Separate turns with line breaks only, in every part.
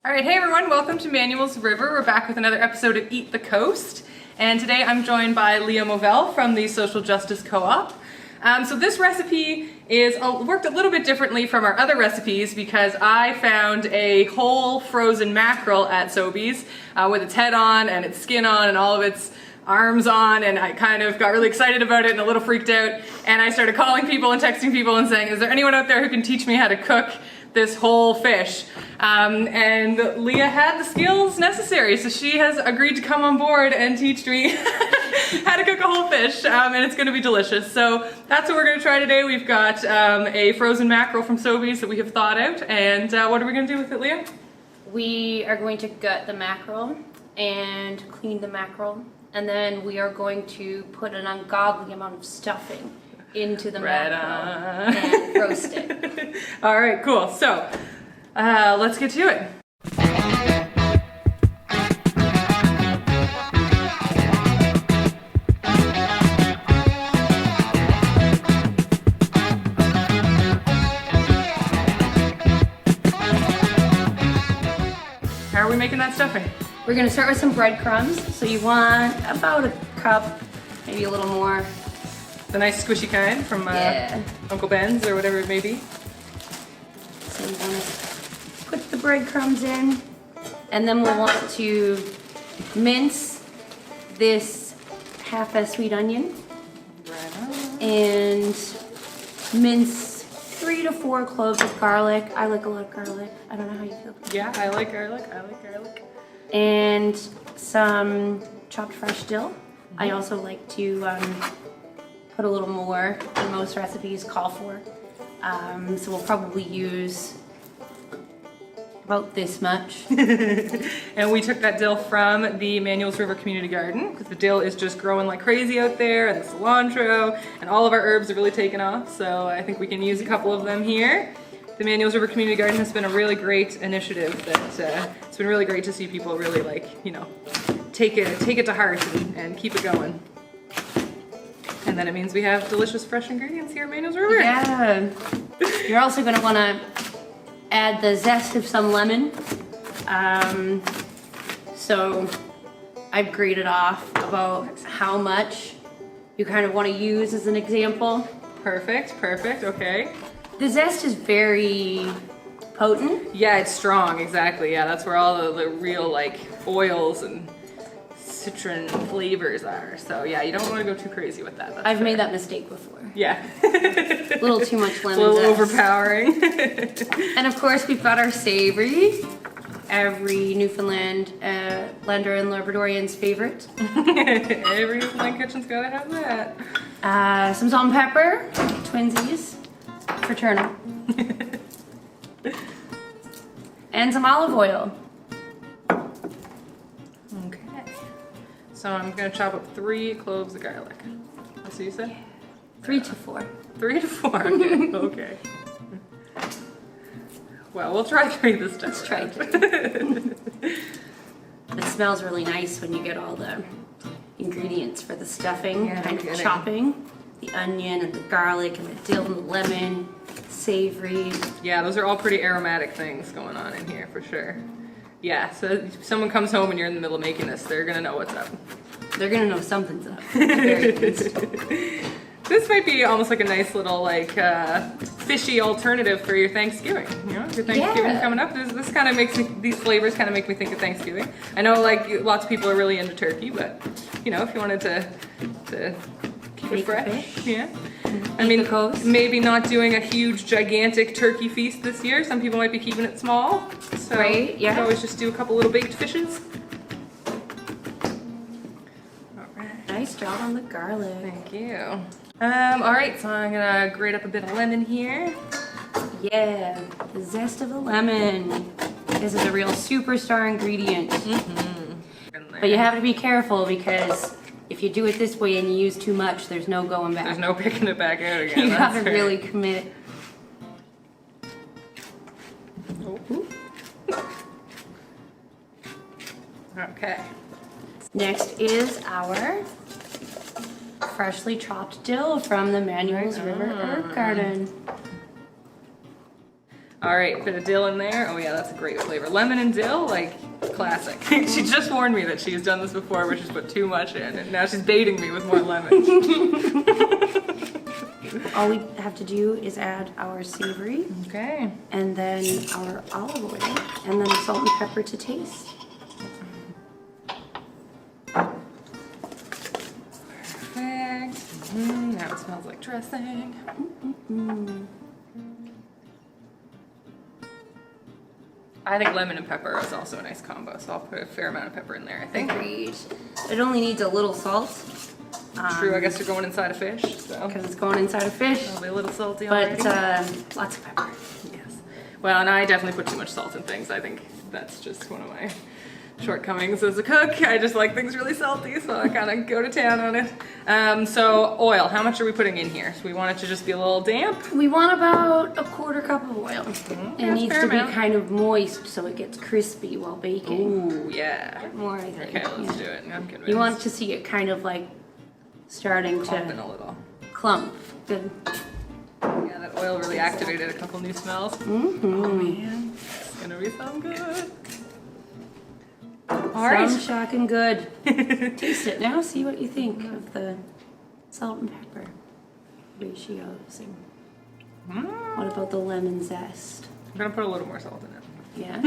All right, hey everyone, welcome to Manuel's River. We're back with another episode of Eat the Coast. And today I'm joined by Leah Movell from the Social Justice Co-op. So this recipe is worked a little bit differently from our other recipes because I found a whole frozen mackerel at Sobeys with its head on and its skin on and all of its arms on, and I kind of got really excited about it and a little freaked out, and I started calling people and texting people and saying, is there anyone out there who can teach me how to cook this whole fish? And Leah had the skills necessary, so she has agreed to come on board and teach me how to cook a whole fish, and it's going to be delicious. So that's what we're going to try today. We've got a frozen mackerel from Sobeys that we have thawed out, and what are we going to do with it, Leah?
We are going to gut the mackerel and clean the mackerel, and then we are going to put an ungodly amount of stuffing into the mackerel and roast it.
All right, cool. So let's get to it. How are we making that stuffing?
We're going to start with some breadcrumbs. So you want about a cup, maybe a little more.
The nice squishy kind from Uncle Ben's or whatever it may be.
So you want to put the breadcrumbs in, and then we'll want to mince this half a sweet onion and mince 3 to 4 cloves of garlic. I like a lot of garlic. I don't know how you feel.
Yeah, I like garlic. I like garlic.
And some chopped fresh dill. I also like to put a little more than most recipes call for. So we'll probably use about this much.
And we took that dill from the Manuel's River Community Garden because the dill is just growing like crazy out there, and the cilantro, and all of our herbs have really taken off. So I think we can use a couple of them here. The Manuel's River Community Garden has been a really great initiative that it's been really great to see people really take it to heart and keep it going. And then it means we have delicious fresh ingredients here at Manuel's River.
Yeah. You're also going to want to add the zest of some lemon. So I've graded off about how much you kind of want to use as an example.
Perfect, okay.
The zest is very potent.
Yeah, it's strong, exactly. Yeah, that's where all the real oils and citron flavors are. So yeah, you don't want to go too crazy with that.
I've made that mistake before.
Yeah.
A little too much lemon
zest. A little
zest.
overpowering.
And of course we've got our savory. Every Newfoundland lander and Labradorian's favorite.
Every Newfoundland kitchen's gotta have that.
Some salt and pepper, twinsies, fraternal. And some olive oil.
Okay. So I'm gonna chop up 3 cloves of garlic. That's what you said?
3 to 4.
3 to 4, okay. Okay. Well, we'll try 3 this time.
Let's try 3. It smells really nice when you get all the ingredients for the stuffing, kind of chopping. The onion and the garlic and the dill and the lemon, savory.
Yeah, those are all pretty aromatic things going on in here for sure. Yeah, so if someone comes home and you're in the middle of making this, they're gonna know what's up.
They're gonna know something's up. Very good.
This might be almost like a nice little fishy alternative for your Thanksgiving. You know, your Thanksgiving coming up. This kind of makes these flavors kind of make me think of Thanksgiving. I know lots of people are really into turkey, but you know, if you wanted to keep it fresh, yeah. I mean, maybe not doing a huge, gigantic turkey feast this year. Some people might be keeping it small. So
right, yeah.
You can always just do a couple little baked fishes.
Nice job on the garlic.
Thank you. All right, so I'm gonna grate up a bit of lemon here.
Yeah, the zest of the lemon. This is a real superstar ingredient. But you have to be careful because if you do it this way and you use too much, there's no going back.
There's no picking it back out again.
You have to really commit.
Oh. Okay.
Next is our freshly chopped dill from the Manuel's River Herb Garden.
All right, bit of dill in there. Oh yeah, that's a great flavor. Lemon and dill, like classic. She just warned me that she's done this before where she's put too much in, and now she's baiting me with more lemon.
All we have to do is add our savory.
Okay.
And then our olive oil, and then salt and pepper to taste.
Perfect. Now it smells like dressing. I think lemon and pepper is also a nice combo, so I'll put a fair amount of pepper in there, I think.
Agreed. It only needs a little salt.
True, I guess you're going inside a fish, so.
Because it's going inside a fish.
It'll be a little salty
But
already.
lots of pepper.
Yes. Well, and I definitely put too much salt in things. I think that's just one of my shortcomings as a cook. I just like things really salty, so I kind of go to town on it. So oil, how much are we putting in here? So we want it to just be a little damp?
We want about a quarter cup of oil. It needs
fair
to be
amount.
kind of moist so it gets crispy while baking.
Ooh, yeah.
More, I think.
Okay, let's
Yeah.
do it. I'm convinced.
You want to see it kind of like starting
Pumping
to
a little.
clump. Good.
Yeah, that oil really activated a couple new smells.
Mm-hmm.
Oh man, it's gonna be so good. All right.
Sounds shocking good. Taste it now. See what you think of the salt and pepper ratios. And what about the lemon zest?
I'm gonna put a little more salt in it.
Yeah.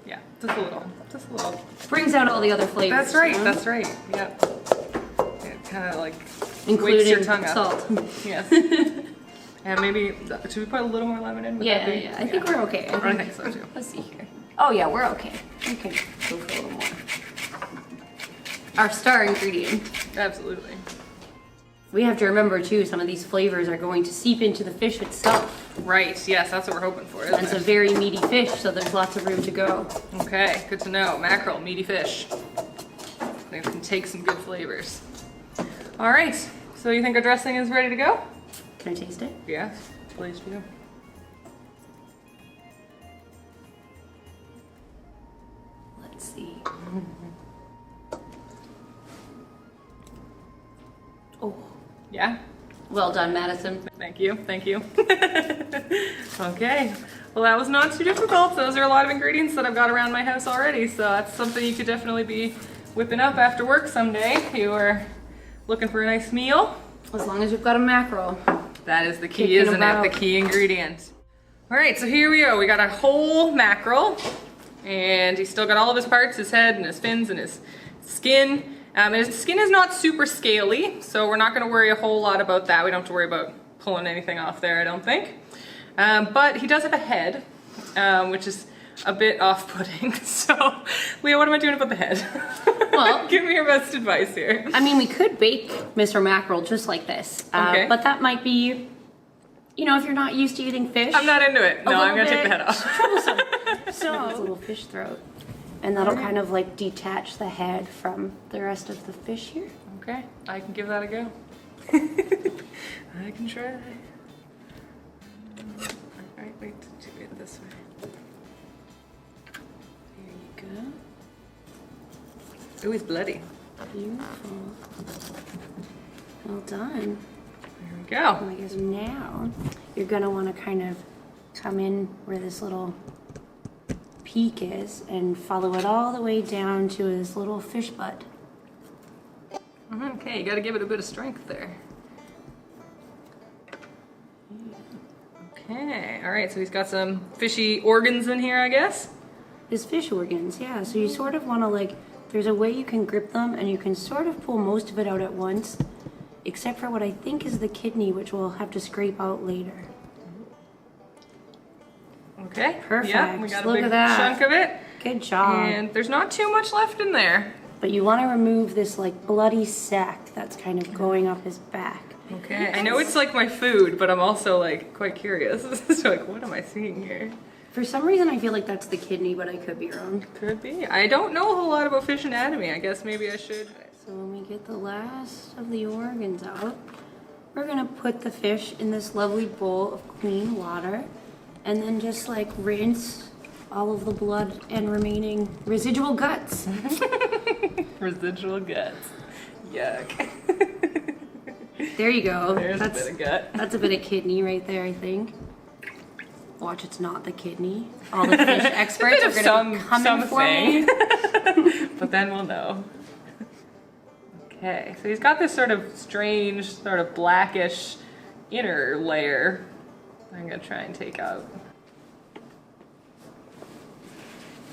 Yeah, just a little. Just a little.
Brings out all the other flavors.
That's right,
you know?
that's right. Yep. It kind of like
Including
wakes your tongue up.
salt.
Yes. And maybe, should we put a little more lemon in? Would that be-
Yeah. I think we're okay.
I think so too.
Let's see here. Oh yeah, we're okay. We can go for a little more. Our star ingredient.
Absolutely.
We have to remember too, some of these flavors are going to seep into the fish itself.
Right, yes, that's what we're hoping for, isn't
And it's a
it?
very meaty fish, so there's lots of room to go.
Okay, good to know. Mackerel, meaty fish. They can take some good flavors. All right, so you think our dressing is ready to go?
Can I taste it?
Yes, please do.
Let's see. Oh,
Yeah?
well done, Madison.
Thank you, thank you. Okay, well that was not too difficult. Those are a lot of ingredients that I've got around my house already, so that's something you could definitely be whipping up after work someday if you are looking for a nice meal.
As long as you've got a mackerel.
That is the key,
Kicking
isn't it?
about.
The key ingredient. All right, so here we go. We got a whole mackerel, and he's still got all of his parts, his head and his fins and his skin. And his skin is not super scaly, so we're not gonna worry a whole lot about that. We don't have to worry about pulling anything off there, I don't think. But he does have a head, which is a bit off-putting. So, Leah, what am I doing about the head?
Well,
give me your best advice here.
I mean, we could bake Mr. Mackerel just like this.
Okay.
But that might be, you know, if you're not used to eating fish.
I'm not into it.
a
No, I'm
little
gonna take the
bit
head off.
troublesome. So it's a little fish throat. And that'll kind of like detach the head from the rest of the fish here.
Okay, I can give that a go. I can try. Alright, wait, do it this way. There you go. Ooh, he's bloody.
Beautiful. Well done.
There we go.
And I guess now you're gonna want to kind of come in where this little peak is and follow it all the way down to his little fish butt.
Okay, you gotta give it a bit of strength there. Okay, alright, so he's got some fishy organs in here, I guess.
His fish organs, yeah. So you sort of want to like, there's a way you can grip them and you can sort of pull most of it out at once, except for what I think is the kidney, which we'll have to scrape out later.
Okay,
Perfect.
yeah, we got a
Look
big
at that.
chunk of it.
Good job.
And there's not too much left in there.
But you want to remove this like bloody sac that's kind of going up his back.
Okay, I know it's like my food, but I'm also like quite curious. So like, what am I seeing here?
For some reason I feel like that's the kidney, but I could be wrong.
Could be. I don't know a whole lot about fish anatomy. I guess maybe I should.
So when we get the last of the organs out, we're gonna put the fish in this lovely bowl of clean water and then just like rinse all of the blood and remaining residual guts.
Residual guts. Yuck.
There you go.
There's a bit of gut.
That's a bit of kidney right there, I think. Watch, it's not the kidney. All the fish experts are going to be coming for me.
But then we'll know. Okay, so he's got this sort of strange, sort of blackish inner layer I'm going to try and take out.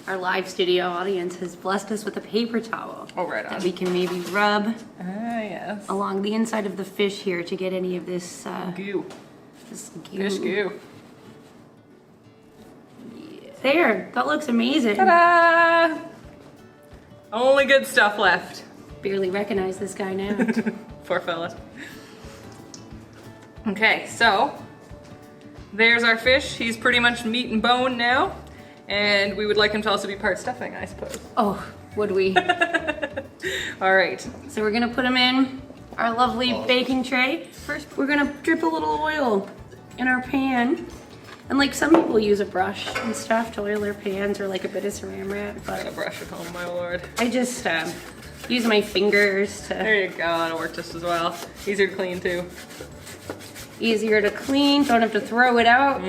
Our live studio audience has blessed us with a paper towel.
Oh, right on.
That we can maybe rub
yes.
along the inside of the fish here to get any of this
Goo.
This goo.
Fish goo.
There, that looks amazing.
Ta-da! Only good stuff left.
Barely recognize this guy now.
Poor fella. Okay, so there's our fish. He's pretty much meat and bone now. And we would like him to also be part stuffing, I suppose.
Oh, would we?
All right.
So we're gonna put him in our lovely baking tray. First, we're gonna drip a little oil in our pan. And like some people use a brush and stuff to oil their pans or like a bit of saran wrap,
Got a
but
brush at home, my lord.
I just use my fingers to
There you go, that'll work just as well. Easier to clean too.
easier to clean, don't have to throw it out.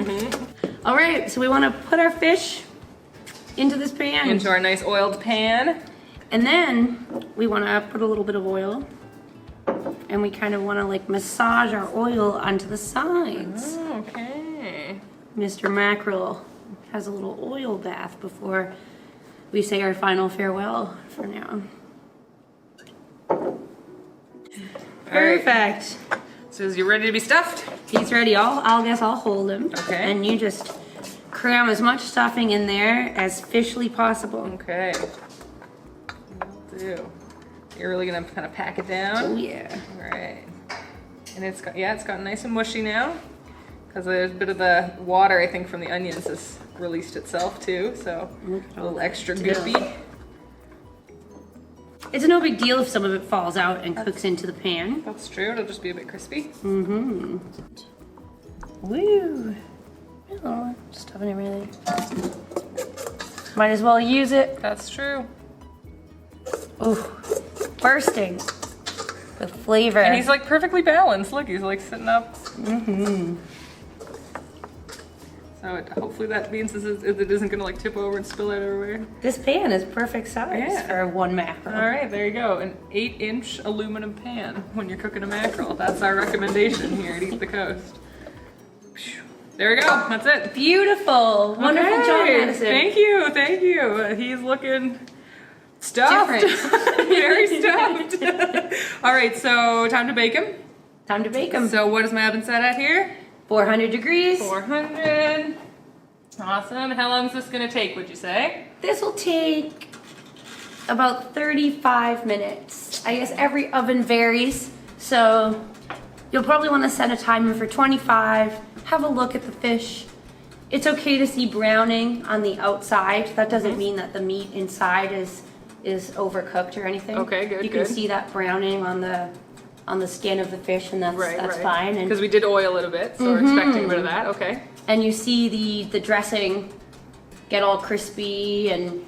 All right, so we wanna put our fish into this pan.
Into our nice oiled pan.
And then we wanna put a little bit of oil and we kind of wanna like massage our oil onto the sides.
Oh, okay.
Mr. Mackerel has a little oil bath before we say our final farewell for now. Perfect.
So is you ready to be stuffed?
He's ready. I'll guess I'll hold him.
Okay.
And you just cram as much stuffing in there as fishly possible.
Okay. Will do. You're really gonna kind of pack it down?
Oh yeah.
All right. And it's gotten nice and mushy now. Because there's a bit of the water, I think, from the onions has released itself too, so a little extra goopy.
It's no big deal if some of it falls out and cooks into the pan.
That's true, it'll just be a bit crispy.
Mm-hmm. Woo! Oh, stuffing it really. Might as well use it.
That's true.
Ooh, bursting with flavor.
And he's like perfectly balanced. Look, he's like sitting up.
Mm-hmm.
So hopefully that means it isn't gonna like tip over and spill out everywhere.
This pan is perfect size for one mackerel.
All right, there you go. An 8-inch aluminum pan when you're cooking a mackerel. That's our recommendation here at Eat the Coast. There we go, that's it.
Beautiful, wonderful job, Madison.
Thank you. He's looking stuffed.
Different.
Very stuffed. All right, so time to bake him.
Time to bake them.
So what is my oven set at here?
400 degrees.
400. Awesome. How long is this gonna take, would you say?
This will take about 35 minutes. I guess every oven varies, so you'll probably want to set a timer for 25. Have a look at the fish. It's okay to see browning on the outside. That doesn't mean that the meat inside is overcooked or anything.
Okay, good.
You can see that browning on the skin of the fish, and that's fine.
Because we did oil it a bit, so we're expecting a bit of that. Okay.
And you see the dressing get all crispy, and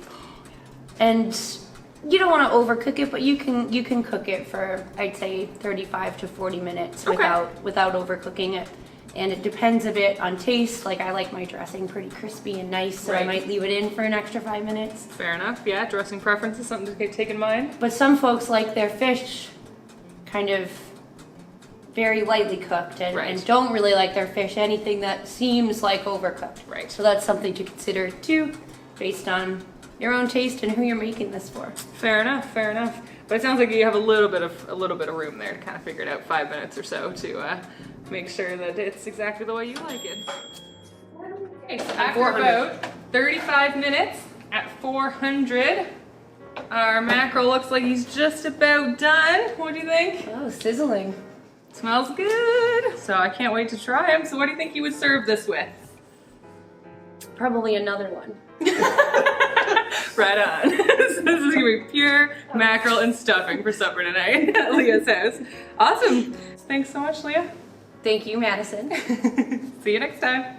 you don't want to overcook it, but you can cook it for, I'd say, 35 to 40 minutes without overcooking it. And it depends a bit on taste. Like I like my dressing pretty crispy and nice, so I might leave it in for an extra 5 minutes.
Fair enough. Yeah, dressing preference is something to take in mind.
But some folks like their fish kind of very lightly cooked and don't really like their fish anything that seems like overcooked.
Right.
So that's something to consider too, based on your own taste and who you're making this for.
Fair enough. But it sounds like you have a little bit of room there to kind of figure it out. 5 minutes or so to make sure that it's exactly the way you like it. Okay, so after about 35 minutes at 400, our mackerel looks like he's just about done. What do you think?
Oh, sizzling.
Smells good. So I can't wait to try him. So what do you think you would serve this with?
Probably another one.
Right on. So this is gonna be pure mackerel and stuffing for supper tonight at Leah's house. Awesome. Thanks so much, Leah.
Thank you, Madison.
See you next time.